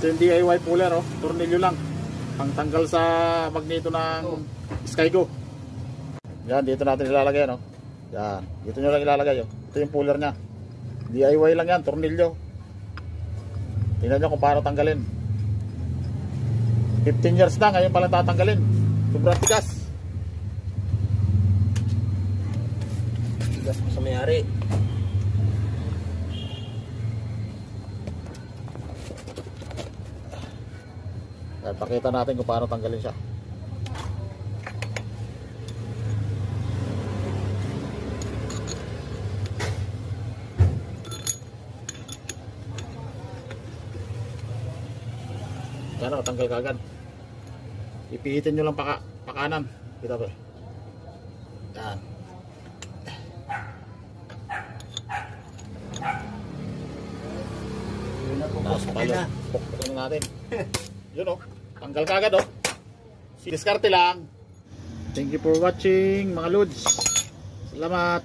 Ito yung DIY puller, oh. Tornilyo lang. Pangtanggal sa magneto ng Skygo. Yan, dito natin ilalagay, no? Yan, dito nyo lang ilalagay, oh. Ito yung puller nya. DIY lang yan, tornilyo. Tingnan nyo kung paano tanggalin. 15 years na, ngayon palang tatanggalin. Sobrang tigas. Tigas pa sa may-ari. Pakita natin kung paano tanggalin siya. Yan, tanggal kagad. Ipihitin nyo lang pakanan. Kita ba? Yan. Tapos pukpukin natin. Yun, oh. Tanggal kagad, oh. Diskarte lang. Thank you for watching, mga lods. Salamat.